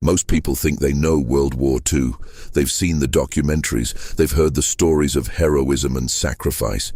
Most people think they know World War II. They've seen the documentaries, they've heard the stories of heroism and sacrifice.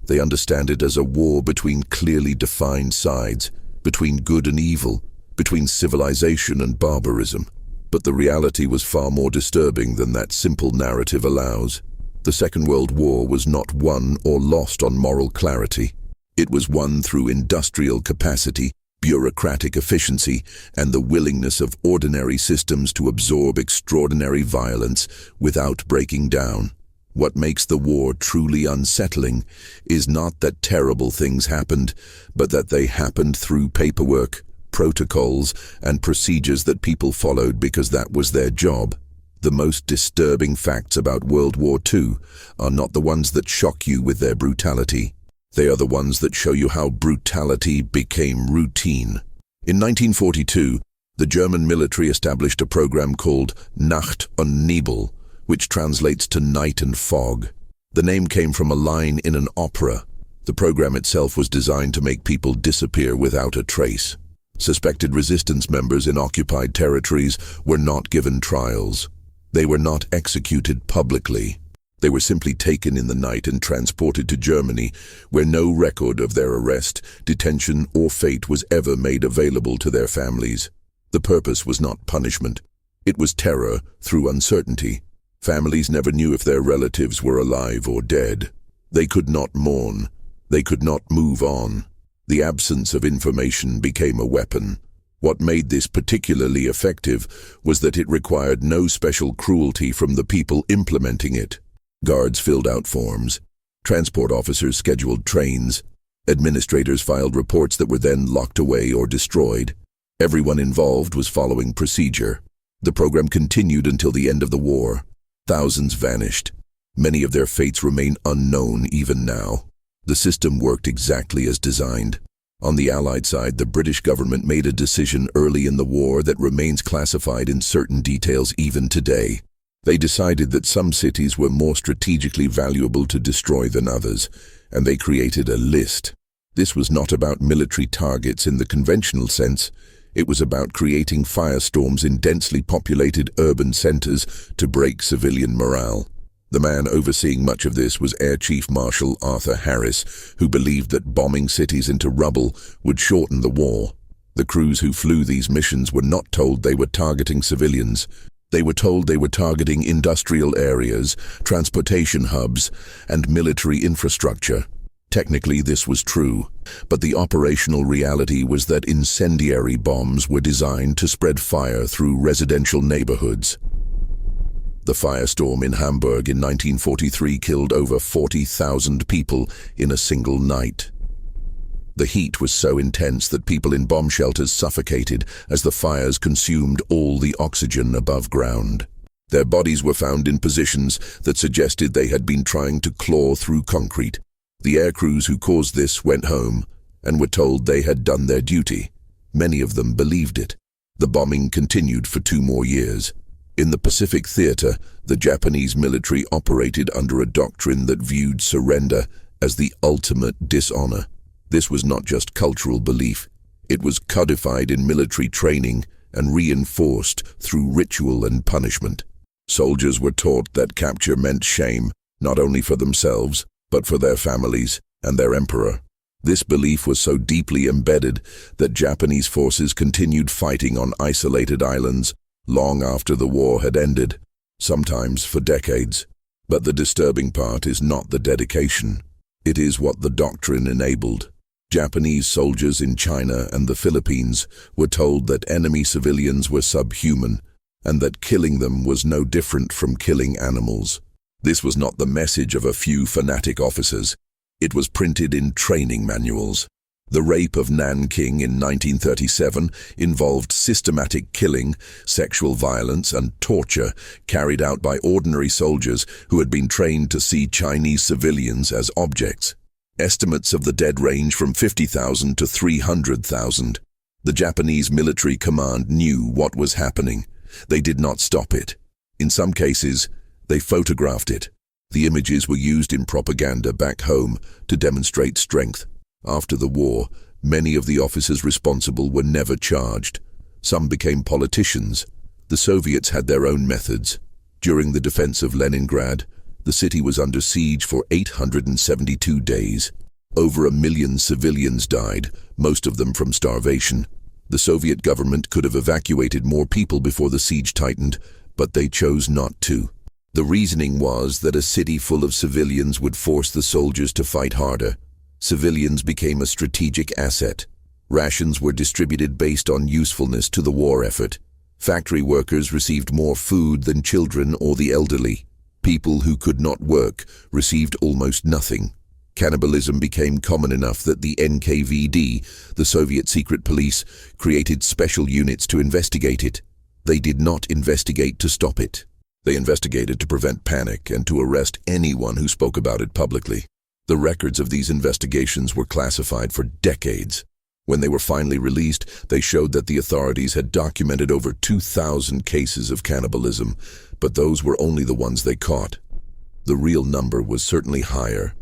They understand it as a war between clearly defined sides, between good and evil, between civilization and barbarism. But the reality was far more disturbing than that simple narrative allows. The Second World War was not won or lost on moral clarity. It was won through industrial capacity, bureaucratic efficiency, and the willingness of ordinary systems to absorb extraordinary violence without breaking down. What makes the war truly unsettling is not that terrible things happened, but that they happened through paperwork, protocols, and procedures that people followed because that was their job. The most disturbing facts about World War II are not the ones that shock you with their brutality. They are the ones that show you how brutality became routine. In 1942, the German military established a program called Nacht und Nebel, which translates to night and fog. The name came from a line in an opera. The program itself was designed to make people disappear without a trace. Suspected resistance members in occupied territories were not given trials. They were not executed publicly. They were simply taken in the night and transported to Germany, where no record of their arrest, detention, or fate was ever made available to their families. The purpose was not punishment. It was terror through uncertainty. Families never knew if their relatives were alive or dead. They could not mourn. They could not move on. The absence of information became a weapon. What made this particularly effective was that it required no special cruelty from the people implementing it. Guards filled out forms. Transport officers scheduled trains. Administrators filed reports that were then locked away or destroyed. Everyone involved was following procedure. The program continued until the end of the war. Thousands vanished. Many of their fates remain unknown even now. The system worked exactly as designed. On the Allied side, the British government made a decision early in the war that remains classified in certain details even today. They decided that some cities were more strategically valuable to destroy than others, and they created a list. This was not about military targets in the conventional sense. It was about creating firestorms in densely populated urban centers to break civilian morale. The man overseeing much of this was Air Chief Marshal Arthur Harris, who believed that bombing cities into rubble would shorten the war. The crews who flew these missions were not told they were targeting civilians. They were told they were targeting industrial areas, transportation hubs, and military infrastructure. Technically, this was true, but the operational reality was that incendiary bombs were designed to spread fire through residential neighborhoods. The firestorm in Hamburg in 1943 killed over 40,000 people in a single night. The heat was so intense that people in bomb shelters suffocated as the fires consumed all the oxygen above ground. Their bodies were found in positions that suggested they had been trying to claw through concrete. The air crews who caused this went home and were told they had done their duty. Many of them believed it. The bombing continued for 2 more years. In the Pacific Theater, the Japanese military operated under a doctrine that viewed surrender as the ultimate dishonor. This was not just cultural belief. It was codified in military training and reinforced through ritual and punishment. Soldiers were taught that capture meant shame, not only for themselves, but for their families and their emperor. This belief was so deeply embedded that Japanese forces continued fighting on isolated islands long after the war had ended, sometimes for decades. But the disturbing part is not the dedication. It is what the doctrine enabled. Japanese soldiers in China and the Philippines were told that enemy civilians were subhuman and that killing them was no different from killing animals. This was not the message of a few fanatic officers. It was printed in training manuals. The rape of Nanking in 1937 involved systematic killing, sexual violence, and torture carried out by ordinary soldiers who had been trained to see Chinese civilians as objects. Estimates of the dead range from 50,000 to 300,000. The Japanese military command knew what was happening. They did not stop it. In some cases, they photographed it. The images were used in propaganda back home to demonstrate strength. After the war, many of the officers responsible were never charged. Some became politicians, The Soviets had their own methods. During the defense of Leningrad, the city was under siege for 872 days. Over 1 million civilians died, most of them from starvation. The Soviet government could have evacuated more people before the siege tightened, but they chose not to. The reasoning was that a city full of civilians would force the soldiers to fight harder. Civilians became a strategic asset. Rations were distributed based on usefulness to the war effort. Factory workers received more food than children or the elderly. People who could not work received almost nothing. Cannibalism became common enough that the NKVD, the Soviet secret police, created special units to investigate it. They did not investigate to stop it. They investigated to prevent panic and to arrest anyone who spoke about it publicly. The records of these investigations were classified for decades. When they were finally released, they showed that the authorities had documented over 2,000 cases of cannibalism, but those were only the ones they caught. The real number was certainly higher.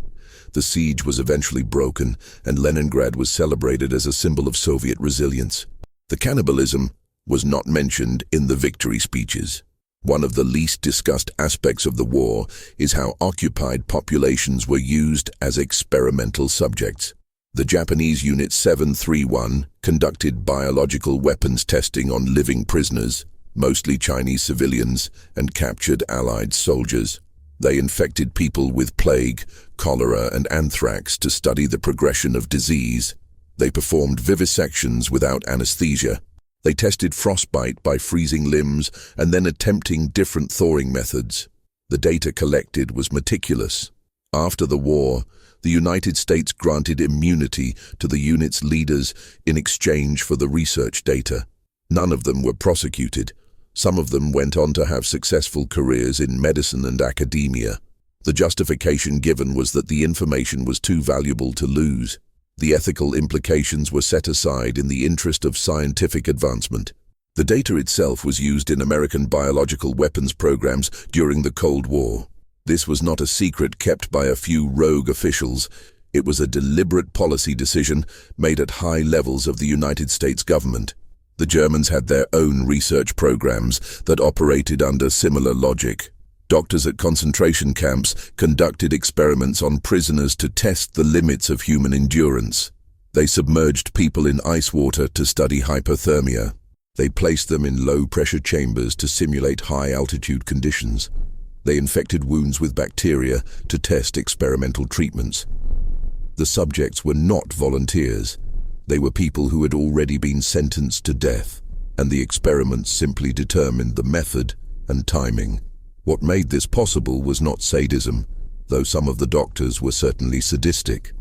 The siege was eventually broken, and Leningrad was celebrated as a symbol of Soviet resilience. The cannibalism was not mentioned in the victory speeches. One of the least discussed aspects of the war is how occupied populations were used as experimental subjects. The Japanese Unit 731 conducted biological weapons testing on living prisoners, mostly Chinese civilians, and captured Allied soldiers. They infected people with plague, cholera, and anthrax to study the progression of disease. They performed vivisections without anesthesia. They tested frostbite by freezing limbs and then attempting different thawing methods. The data collected was meticulous. After the war, the United States granted immunity to the unit's leaders in exchange for the research data. None of them were prosecuted. Some of them went on to have successful careers in medicine and academia. The justification given was that the information was too valuable to lose. The ethical implications were set aside in the interest of scientific advancement. The data itself was used in American biological weapons programs during the Cold War. This was not a secret kept by a few rogue officials. It was a deliberate policy decision made at high levels of the United States government. The Germans had their own research programs that operated under similar logic. Doctors at concentration camps conducted experiments on prisoners to test the limits of human endurance. They submerged people in ice water to study hypothermia. They placed them in low-pressure chambers to simulate high-altitude conditions. They infected wounds with bacteria to test experimental treatments. The subjects were not volunteers. They were people who had already been sentenced to death, and the experiments simply determined the method and timing. What made this possible was not sadism, though some of the doctors were certainly sadistic.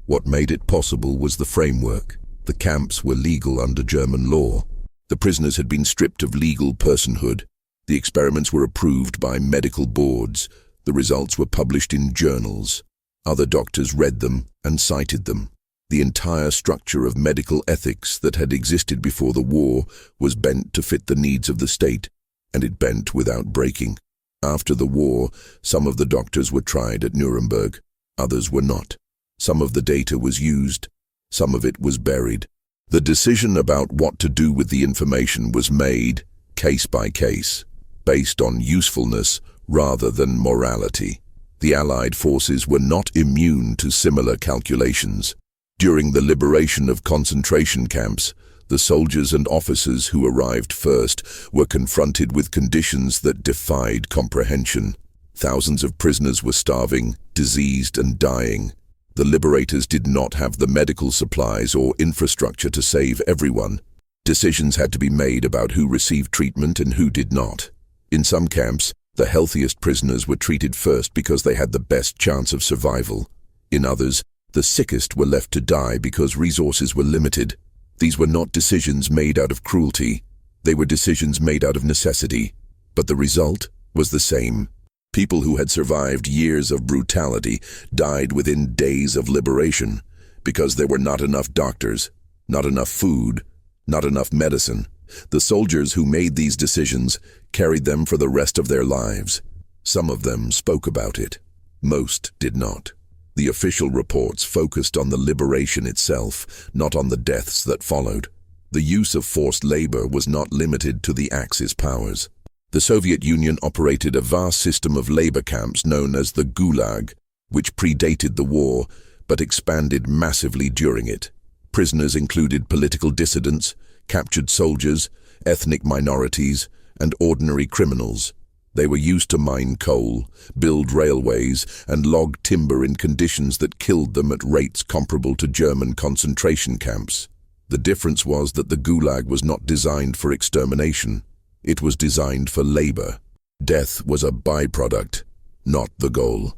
What made it possible was the framework. The camps were legal under German law. The prisoners had been stripped of legal personhood. The experiments were approved by medical boards. The results were published in journals. Other doctors read them and cited them. The entire structure of medical ethics that had existed before the war was bent to fit the needs of the state, and it bent without breaking. After the war, some of the doctors were tried at Nuremberg. Others were not. Some of the data was used. Some of it was buried. The decision about what to do with the information was made, case by case, based on usefulness rather than morality. The Allied forces were not immune to similar calculations. During the liberation of concentration camps, the soldiers and officers who arrived first were confronted with conditions that defied comprehension. Thousands of prisoners were starving, diseased, and dying. The liberators did not have the medical supplies or infrastructure to save everyone. Decisions had to be made about who received treatment and who did not. In some camps, the healthiest prisoners were treated first because they had the best chance of survival. In others, the sickest were left to die because resources were limited. These were not decisions made out of cruelty. They were decisions made out of necessity. But the result was the same. People who had survived years of brutality died within days of liberation because there were not enough doctors, not enough food, not enough medicine. The soldiers who made these decisions carried them for the rest of their lives. Some of them spoke about it. Most did not. The official reports focused on the liberation itself, not on the deaths that followed. The use of forced labor was not limited to the Axis powers. The Soviet Union operated a vast system of labor camps known as the Gulag, which predated the war but expanded massively during it. Prisoners included political dissidents, captured soldiers, ethnic minorities, and ordinary criminals. They were used to mine coal, build railways, and log timber in conditions that killed them at rates comparable to German concentration camps. The difference was that the Gulag was not designed for extermination. It was designed for labor. Death was a byproduct, not the goal.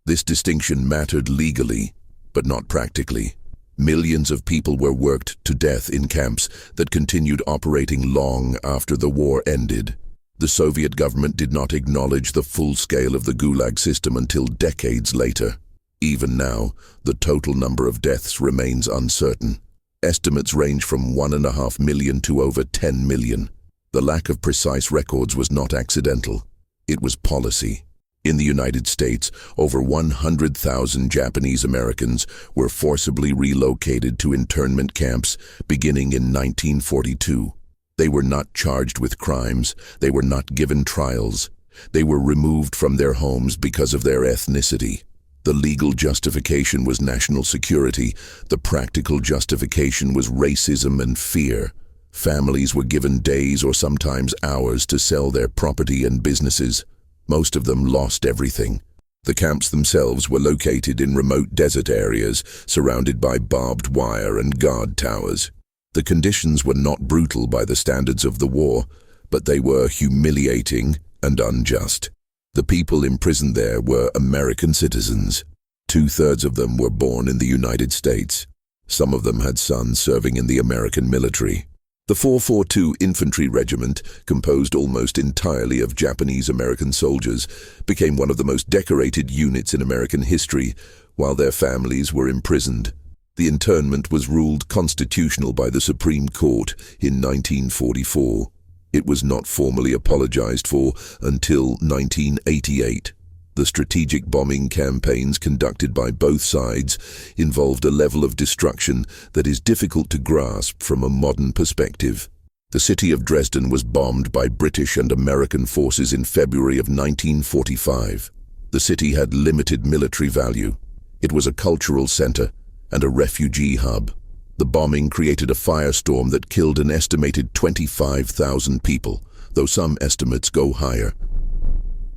This distinction mattered legally, but not practically. Millions of people were worked to death in camps that continued operating long after the war ended. The Soviet government did not acknowledge the full scale of the Gulag system until decades later. Even now, the total number of deaths remains uncertain. Estimates range from 1.5 million to over 10 million. The lack of precise records was not accidental. It was policy. In the United States, over 100,000 Japanese Americans were forcibly relocated to internment camps beginning in 1942. They were not charged with crimes. They were not given trials. They were removed from their homes because of their ethnicity. The legal justification was national security. The practical justification was racism and fear. Families were given days or sometimes hours to sell their property and businesses. Most of them lost everything. The camps themselves were located in remote desert areas, surrounded by barbed wire and guard towers. The conditions were not brutal by the standards of the war, but they were humiliating and unjust. The people imprisoned there were American citizens. 2/3 of them were born in the United States. Some of them had sons serving in the American military. The 442 Infantry Regiment, composed almost entirely of Japanese American soldiers, became one of the most decorated units in American history, while their families were imprisoned. The internment was ruled constitutional by the Supreme Court in 1944. It was not formally apologized for until 1988. The strategic bombing campaigns conducted by both sides involved a level of destruction that is difficult to grasp from a modern perspective. The city of Dresden was bombed by British and American forces in February of 1945. The city had limited military value. It was a cultural center and a refugee hub. The bombing created a firestorm that killed an estimated 25,000 people, though some estimates go higher.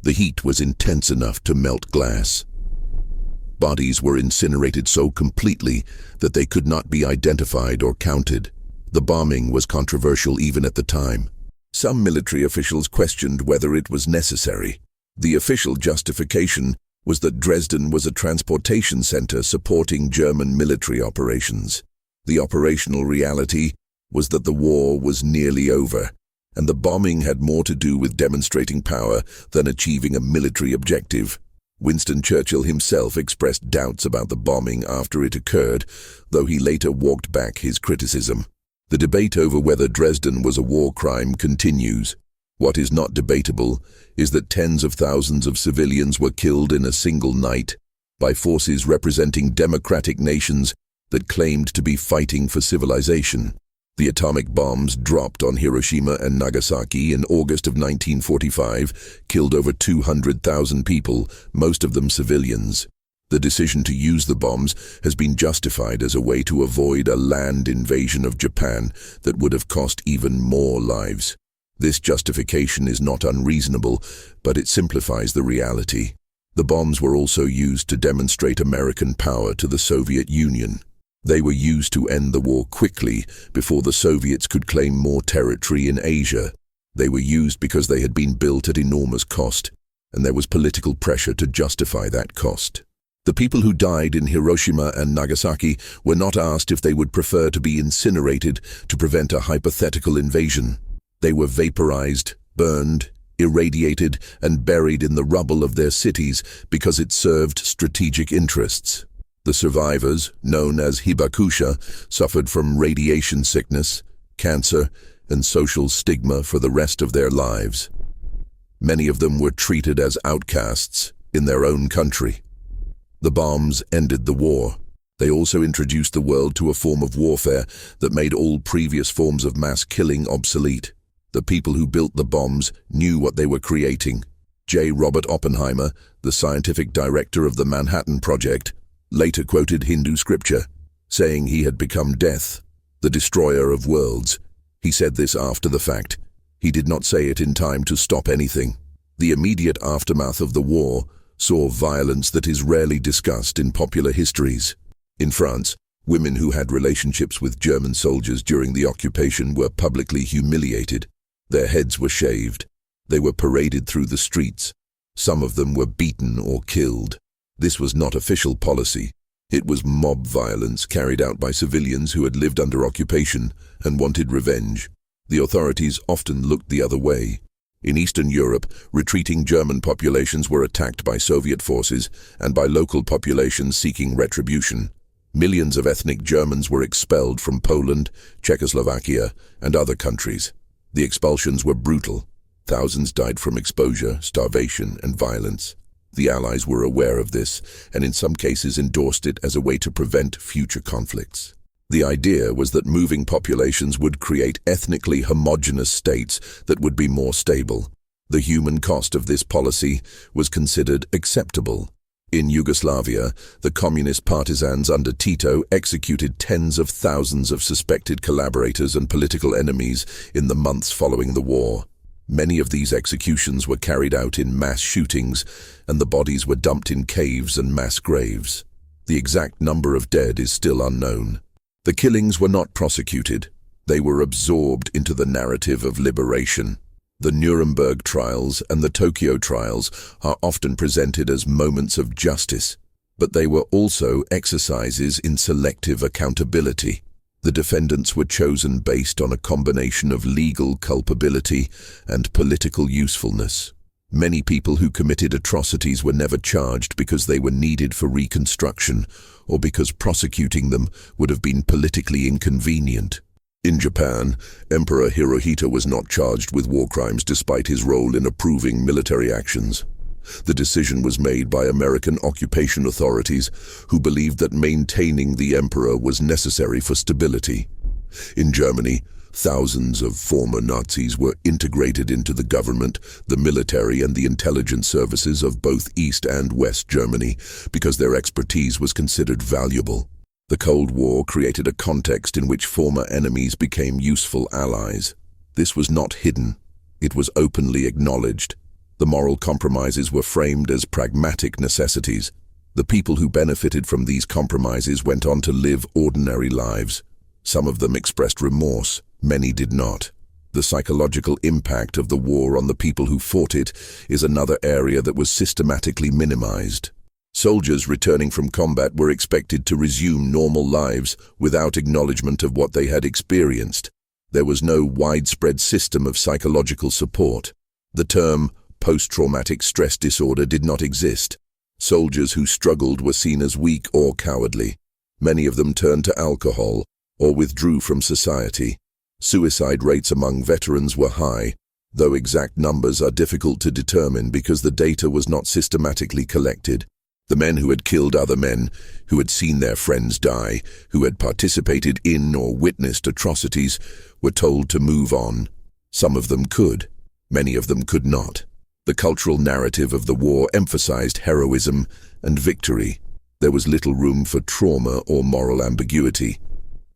The heat was intense enough to melt glass. Bodies were incinerated so completely that they could not be identified or counted. The bombing was controversial even at the time. Some military officials questioned whether it was necessary. The official justification was that Dresden was a transportation center supporting German military operations. The operational reality was that the war was nearly over, and the bombing had more to do with demonstrating power than achieving a military objective. Winston Churchill himself expressed doubts about the bombing after it occurred, though he later walked back his criticism. The debate over whether Dresden was a war crime continues. What is not debatable is that tens of thousands of civilians were killed in a single night by forces representing democratic nations that claimed to be fighting for civilization. The atomic bombs dropped on Hiroshima and Nagasaki in August of 1945 killed over 200,000 people, most of them civilians. The decision to use the bombs has been justified as a way to avoid a land invasion of Japan that would have cost even more lives. This justification is not unreasonable, but it simplifies the reality. The bombs were also used to demonstrate American power to the Soviet Union. They were used to end the war quickly before the Soviets could claim more territory in Asia. They were used because they had been built at enormous cost, and there was political pressure to justify that cost. The people who died in Hiroshima and Nagasaki were not asked if they would prefer to be incinerated to prevent a hypothetical invasion. They were vaporized, burned, irradiated, and buried in the rubble of their cities because it served strategic interests. The survivors, known as hibakusha, suffered from radiation sickness, cancer, and social stigma for the rest of their lives. Many of them were treated as outcasts in their own country. The bombs ended the war, They also introduced the world to a form of warfare that made all previous forms of mass killing obsolete. The people who built the bombs knew what they were creating. J. Robert Oppenheimer, the scientific director of the Manhattan Project, later quoted Hindu scripture, saying he had become death, the destroyer of worlds. He said this after the fact. He did not say it in time to stop anything. The immediate aftermath of the war saw violence that is rarely discussed in popular histories. In France, women who had relationships with German soldiers during the occupation were publicly humiliated. Their heads were shaved. They were paraded through the streets. Some of them were beaten or killed. This was not official policy. It was mob violence carried out by civilians who had lived under occupation and wanted revenge. The authorities often looked the other way. In Eastern Europe, retreating German populations were attacked by Soviet forces and by local populations seeking retribution. Millions of ethnic Germans were expelled from Poland, Czechoslovakia, and other countries. The expulsions were brutal. Thousands died from exposure, starvation, and violence. The Allies were aware of this, and in some cases endorsed it as a way to prevent future conflicts. The idea was that moving populations would create ethnically homogeneous states that would be more stable. The human cost of this policy was considered acceptable. In Yugoslavia, the communist partisans under Tito executed tens of thousands of suspected collaborators and political enemies in the months following the war. Many of these executions were carried out in mass shootings, and the bodies were dumped in caves and mass graves. The exact number of dead is still unknown. The killings were not prosecuted. They were absorbed into the narrative of liberation. The Nuremberg trials and the Tokyo trials are often presented as moments of justice, but they were also exercises in selective accountability. The defendants were chosen based on a combination of legal culpability and political usefulness. Many people who committed atrocities were never charged because they were needed for reconstruction or because prosecuting them would have been politically inconvenient. In Japan, Emperor Hirohito was not charged with war crimes despite his role in approving military actions. The decision was made by American occupation authorities who believed that maintaining the emperor was necessary for stability. In Germany, thousands of former Nazis were integrated into the government, the military, and the intelligence services of both East and West Germany because their expertise was considered valuable. The Cold War created a context in which former enemies became useful allies. This was not hidden. It was openly acknowledged. The moral compromises were framed as pragmatic necessities. The people who benefited from these compromises went on to live ordinary lives. Some of them expressed remorse, many did not. The psychological impact of the war on the people who fought it is another area that was systematically minimized. Soldiers returning from combat were expected to resume normal lives without acknowledgement of what they had experienced. There was no widespread system of psychological support. The term post-traumatic stress disorder did not exist. Soldiers who struggled were seen as weak or cowardly. Many of them turned to alcohol or withdrew from society. Suicide rates among veterans were high, though exact numbers are difficult to determine because the data was not systematically collected. The men who had killed other men, who had seen their friends die, who had participated in or witnessed atrocities, were told to move on. Some of them could. Many of them could not. The cultural narrative of the war emphasized heroism and victory. There was little room for trauma or moral ambiguity.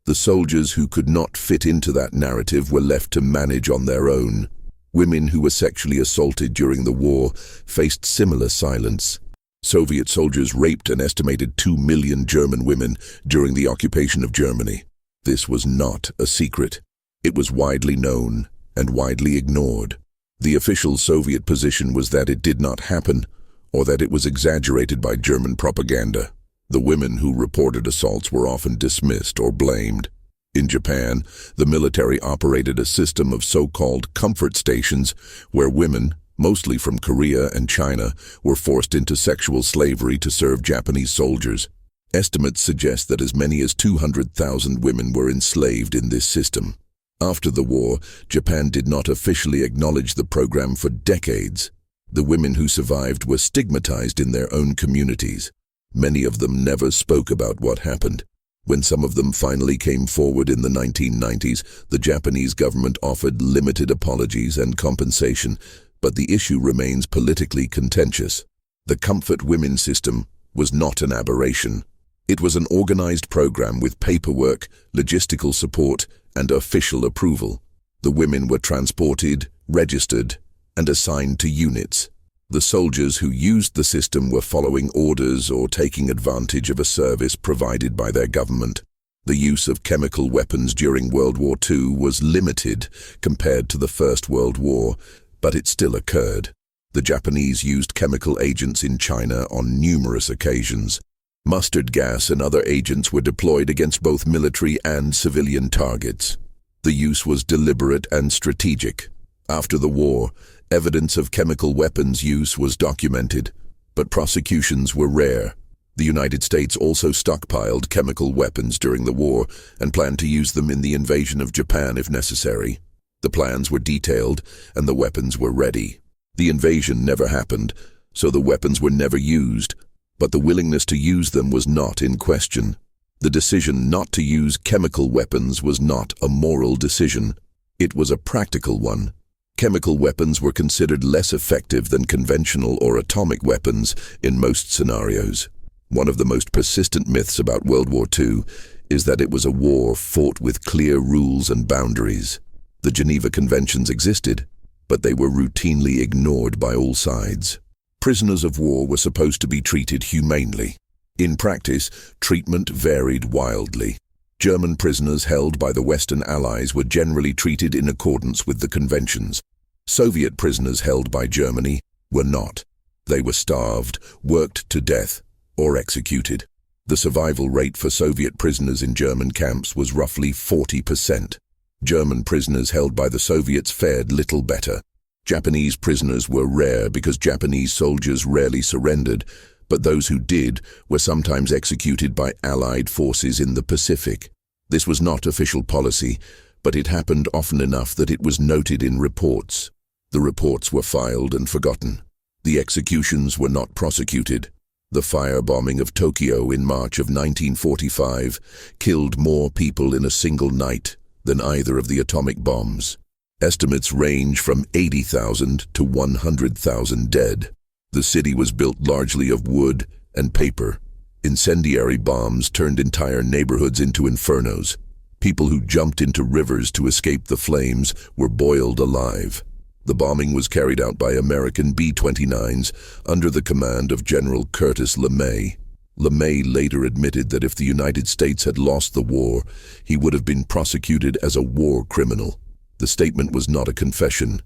The soldiers who could not fit into that narrative were left to manage on their own. Women who were sexually assaulted during the war faced similar silence. Soviet soldiers raped an estimated 2 million German women during the occupation of Germany. This was not a secret. It was widely known and widely ignored. The official Soviet position was that it did not happen, or that it was exaggerated by German propaganda. The women who reported assaults were often dismissed or blamed. In Japan, the military operated a system of so-called comfort stations where women, mostly from Korea and China, were forced into sexual slavery to serve Japanese soldiers. Estimates suggest that as many as 200,000 women were enslaved in this system. After the war, Japan did not officially acknowledge the program for decades. The women who survived were stigmatized in their own communities. Many of them never spoke about what happened. When some of them finally came forward in the 1990s, the Japanese government offered limited apologies and compensation, but the issue remains politically contentious. The comfort women system was not an aberration. It was an organized program with paperwork, logistical support, and official approval. The women were transported, registered, and assigned to units. The soldiers who used the system were following orders or taking advantage of a service provided by their government. The use of chemical weapons during World War II was limited compared to the First World War, but it still occurred. The Japanese used chemical agents in China on numerous occasions. Mustard gas and other agents were deployed against both military and civilian targets. The use was deliberate and strategic. After the war, evidence of chemical weapons use was documented, but prosecutions were rare. The United States also stockpiled chemical weapons during the war and planned to use them in the invasion of Japan if necessary. The plans were detailed and the weapons were ready. The invasion never happened, so the weapons were never used, but the willingness to use them was not in question. The decision not to use chemical weapons was not a moral decision. It was a practical one. Chemical weapons were considered less effective than conventional or atomic weapons in most scenarios. One of the most persistent myths about World War II is that it was a war fought with clear rules and boundaries. The Geneva Conventions existed, but they were routinely ignored by all sides. Prisoners of war were supposed to be treated humanely. In practice, treatment varied wildly. German prisoners held by the Western Allies were generally treated in accordance with the conventions. Soviet prisoners held by Germany were not. They were starved, worked to death, or executed. The survival rate for Soviet prisoners in German camps was roughly 40%. German prisoners held by the Soviets fared little better. Japanese prisoners were rare because Japanese soldiers rarely surrendered, but those who did were sometimes executed by Allied forces in the Pacific. This was not official policy, but it happened often enough that it was noted in reports. The reports were filed and forgotten. The executions were not prosecuted. The firebombing of Tokyo in March of 1945 killed more people in a single night than either of the atomic bombs. Estimates range from 80,000 to 100,000 dead. The city was built largely of wood and paper. Incendiary bombs turned entire neighborhoods into infernos. People who jumped into rivers to escape the flames were boiled alive. The bombing was carried out by American B-29s under the command of General Curtis LeMay. LeMay later admitted that if the United States had lost the war, he would have been prosecuted as a war criminal. The statement was not a confession.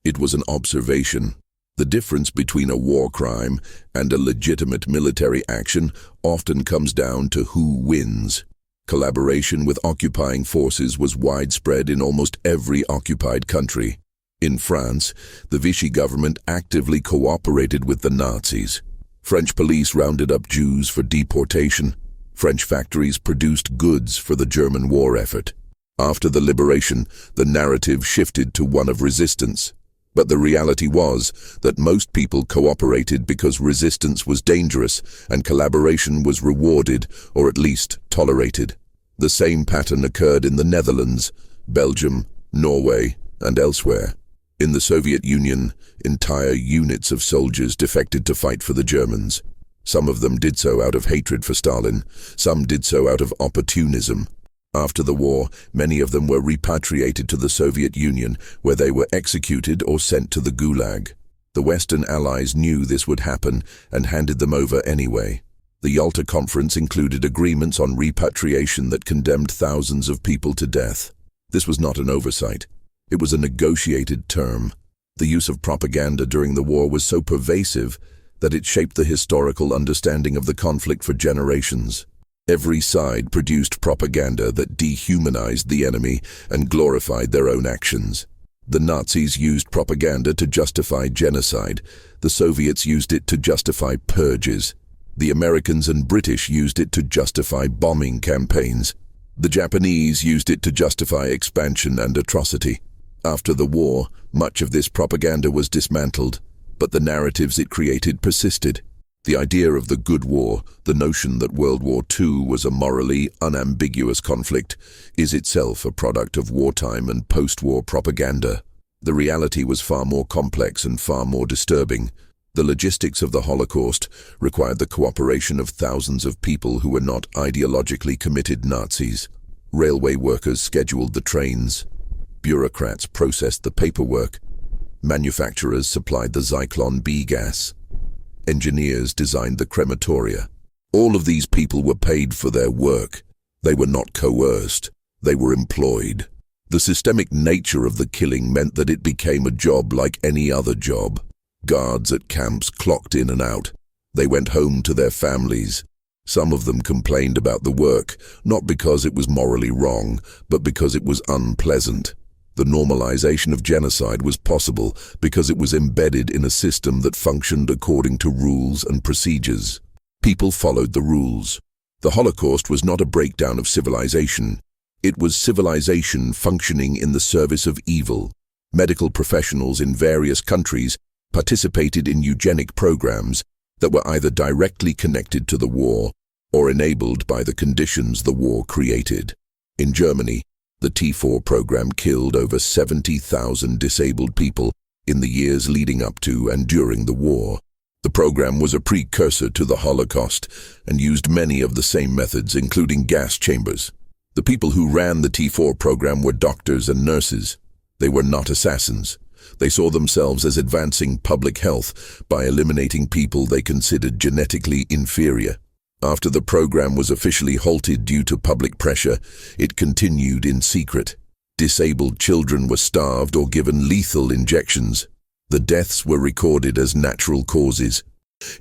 It was an observation. The difference between a war crime and a legitimate military action often comes down to who wins. Collaboration with occupying forces was widespread in almost every occupied country. In France, the Vichy government actively cooperated with the Nazis. French police rounded up Jews for deportation. French factories produced goods for the German war effort. After the liberation, the narrative shifted to one of resistance. But the reality was that most people cooperated because resistance was dangerous and collaboration was rewarded, or at least tolerated. The same pattern occurred in the Netherlands, Belgium, Norway, and elsewhere. In the Soviet Union, entire units of soldiers defected to fight for the Germans. Some of them did so out of hatred for Stalin, some did so out of opportunism. After the war, many of them were repatriated to the Soviet Union, where they were executed or sent to the Gulag. The Western Allies knew this would happen and handed them over anyway. The Yalta Conference included agreements on repatriation that condemned thousands of people to death. This was not an oversight. It was a negotiated term. The use of propaganda during the war was so pervasive that it shaped the historical understanding of the conflict for generations. Every side produced propaganda that dehumanized the enemy and glorified their own actions. The Nazis used propaganda to justify genocide. The Soviets used it to justify purges. The Americans and British used it to justify bombing campaigns. The Japanese used it to justify expansion and atrocity. After the war, much of this propaganda was dismantled, but the narratives it created persisted. The idea of the good war, the notion that World War II was a morally unambiguous conflict, is itself a product of wartime and post-war propaganda. The reality was far more complex and far more disturbing. The logistics of the Holocaust required the cooperation of thousands of people who were not ideologically committed Nazis. Railway workers scheduled the trains. Bureaucrats processed the paperwork. Manufacturers supplied the Zyklon B gas. Engineers designed the crematoria. All of these people were paid for their work. They were not coerced. They were employed. The systemic nature of the killing meant that it became a job like any other job. Guards at camps clocked in and out. They went home to their families. Some of them complained about the work, not because it was morally wrong, but because it was unpleasant. The normalization of genocide was possible because it was embedded in a system that functioned according to rules and procedures. People followed the rules. The Holocaust was not a breakdown of civilization. It was civilization functioning in the service of evil. Medical professionals in various countries participated in eugenic programs that were either directly connected to the war or enabled by the conditions the war created. In Germany, the T4 program killed over 70,000 disabled people in the years leading up to and during the war. The program was a precursor to the Holocaust and used many of the same methods, including gas chambers. The people who ran the T4 program were doctors and nurses. They were not assassins. They saw themselves as advancing public health by eliminating people they considered genetically inferior. After the program was officially halted due to public pressure, it continued in secret. Disabled children were starved or given lethal injections. The deaths were recorded as natural causes.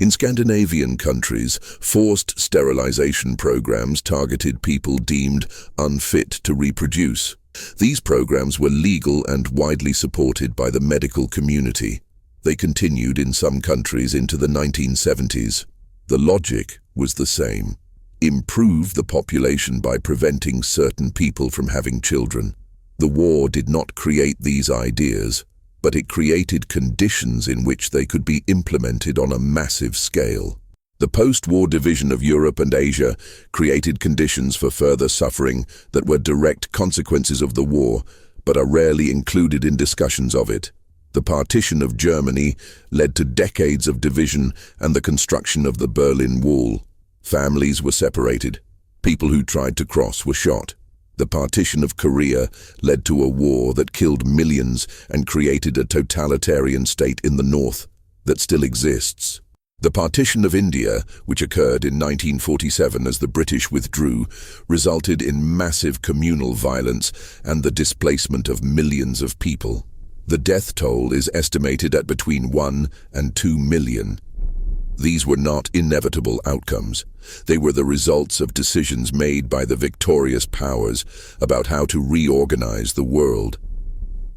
In Scandinavian countries, forced sterilization programs targeted people deemed unfit to reproduce. These programs were legal and widely supported by the medical community. They continued in some countries into the 1970s. The logic was the same. Improve the population by preventing certain people from having children. The war did not create these ideas, but it created conditions in which they could be implemented on a massive scale. The post-war division of Europe and Asia created conditions for further suffering that were direct consequences of the war, but are rarely included in discussions of it. The partition of Germany led to decades of division and the construction of the Berlin Wall. Families were separated. People who tried to cross were shot. The partition of Korea led to a war that killed millions and created a totalitarian state in the north that still exists. The partition of India, which occurred in 1947 as the British withdrew, resulted in massive communal violence and the displacement of millions of people. The death toll is estimated at between 1 and 2 million. These were not inevitable outcomes. They were the results of decisions made by the victorious powers about how to reorganize the world.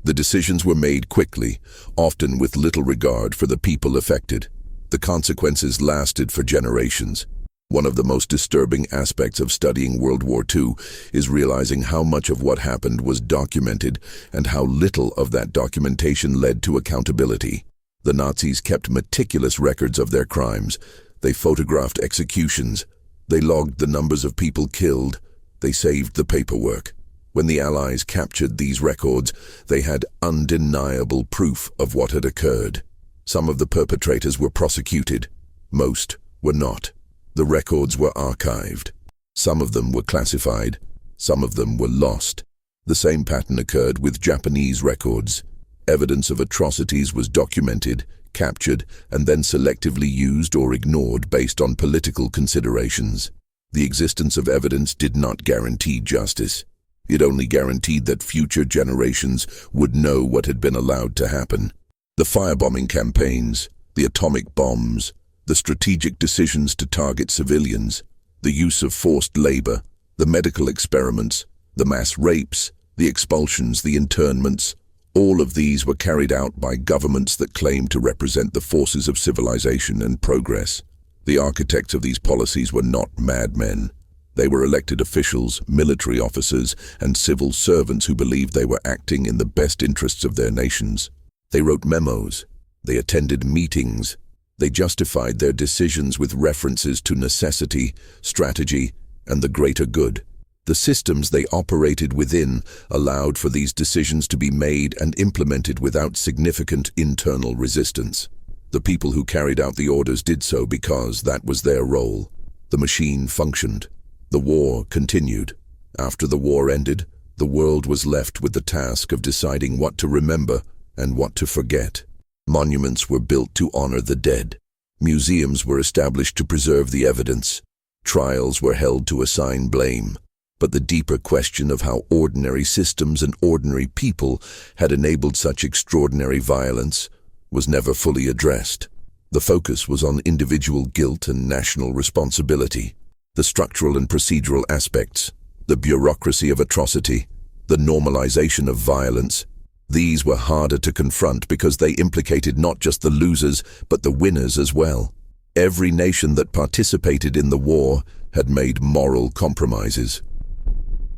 The decisions were made quickly, often with little regard for the people affected. The consequences lasted for generations. One of the most disturbing aspects of studying World War II is realizing how much of what happened was documented and how little of that documentation led to accountability. The Nazis kept meticulous records of their crimes. They photographed executions. They logged the numbers of people killed. They saved the paperwork. When the Allies captured these records, they had undeniable proof of what had occurred. Some of the perpetrators were prosecuted. Most were not. The records were archived. Some of them were classified. Some of them were lost. The same pattern occurred with Japanese records. Evidence of atrocities was documented, captured, and then selectively used or ignored based on political considerations. The existence of evidence did not guarantee justice. It only guaranteed that future generations would know what had been allowed to happen. The firebombing campaigns, the atomic bombs, the strategic decisions to target civilians, the use of forced labor, the medical experiments, the mass rapes, the expulsions, the internments, all of these were carried out by governments that claimed to represent the forces of civilization and progress. The architects of these policies were not madmen. They were elected officials, military officers, and civil servants who believed they were acting in the best interests of their nations. They wrote memos. They attended meetings. They justified their decisions with references to necessity, strategy, and the greater good. The systems they operated within allowed for these decisions to be made and implemented without significant internal resistance. The people who carried out the orders did so because that was their role. The machine functioned. The war continued. After the war ended, the world was left with the task of deciding what to remember and what to forget. Monuments were built to honor the dead. Museums were established to preserve the evidence. Trials were held to assign blame. But the deeper question of how ordinary systems and ordinary people had enabled such extraordinary violence was never fully addressed. The focus was on individual guilt and national responsibility. The structural and procedural aspects, the bureaucracy of atrocity, the normalization of violence, these were harder to confront because they implicated not just the losers, but the winners as well. Every nation that participated in the war had made moral compromises.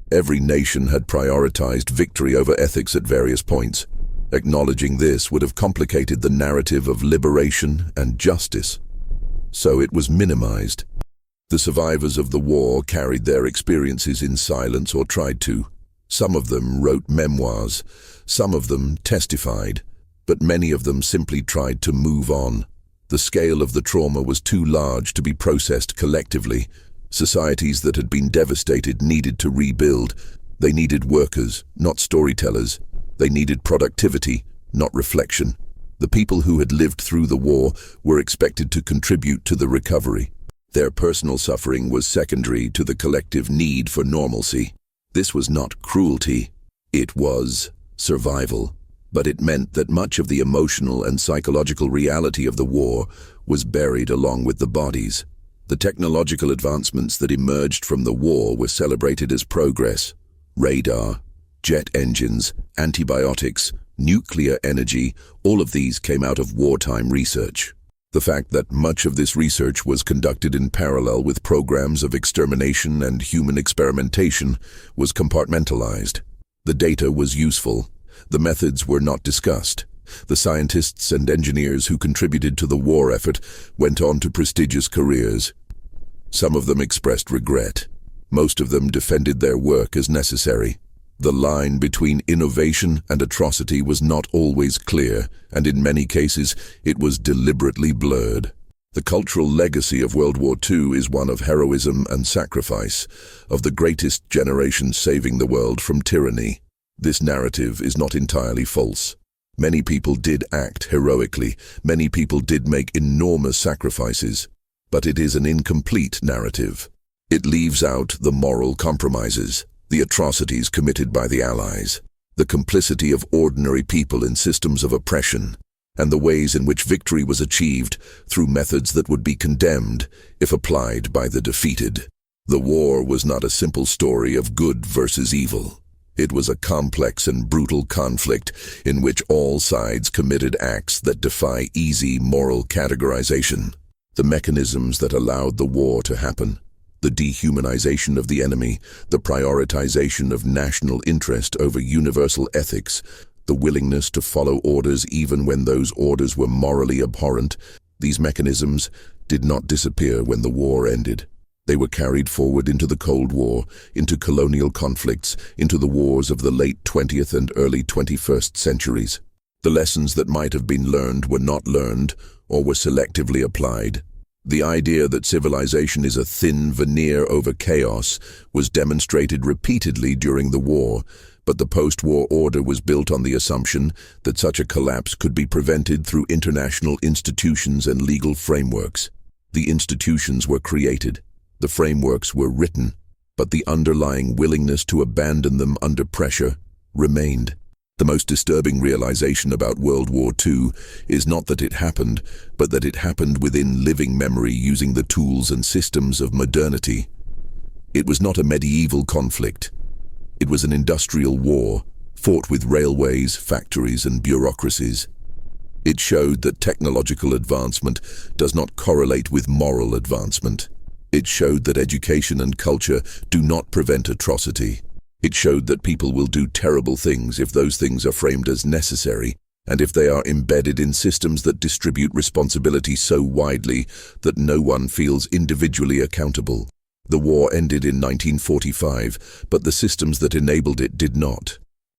Every nation had prioritized victory over ethics at various points. Acknowledging this would have complicated the narrative of liberation and justice. So it was minimized. The survivors of the war carried their experiences in silence or tried to. Some of them wrote memoirs, some of them testified, but many of them simply tried to move on. The scale of the trauma was too large to be processed collectively. Societies that had been devastated needed to rebuild. They needed workers, not storytellers. They needed productivity, not reflection. The people who had lived through the war were expected to contribute to the recovery. Their personal suffering was secondary to the collective need for normalcy. This was not cruelty, it was survival. But it meant that much of the emotional and psychological reality of the war was buried along with the bodies. The technological advancements that emerged from the war were celebrated as progress. Radar, jet engines, antibiotics, nuclear energy, all of these came out of wartime research. The fact that much of this research was conducted in parallel with programs of extermination and human experimentation was compartmentalized. The data was useful. The methods were not discussed. The scientists and engineers who contributed to the war effort went on to prestigious careers. Some of them expressed regret. Most of them defended their work as necessary. The line between innovation and atrocity was not always clear, and in many cases it was deliberately blurred. The cultural legacy of World War II is one of heroism and sacrifice, of the greatest generation saving the world from tyranny. This narrative is not entirely false. Many people did act heroically, many people did make enormous sacrifices, but it is an incomplete narrative. It leaves out the moral compromises, the atrocities committed by the Allies, the complicity of ordinary people in systems of oppression, and the ways in which victory was achieved through methods that would be condemned if applied by the defeated. The war was not a simple story of good versus evil. It was a complex and brutal conflict in which all sides committed acts that defy easy moral categorization. The mechanisms that allowed the war to happen, the dehumanization of the enemy, the prioritization of national interest over universal ethics, the willingness to follow orders even when those orders were morally abhorrent, these mechanisms did not disappear when the war ended. They were carried forward into the Cold War, into colonial conflicts, into the wars of the late 20th and early 21st centuries. The lessons that might have been learned were not learned or were selectively applied. The idea that civilization is a thin veneer over chaos was demonstrated repeatedly during the war, but the post-war order was built on the assumption that such a collapse could be prevented through international institutions and legal frameworks. The institutions were created, the frameworks were written, but the underlying willingness to abandon them under pressure remained. The most disturbing realization about World War II is not that it happened, but that it happened within living memory using the tools and systems of modernity. It was not a medieval conflict. It was an industrial war, fought with railways, factories, and bureaucracies. It showed that technological advancement does not correlate with moral advancement. It showed that education and culture do not prevent atrocity. It showed that people will do terrible things if those things are framed as necessary, and if they are embedded in systems that distribute responsibility so widely that no one feels individually accountable. The war ended in 1945, but the systems that enabled it did not.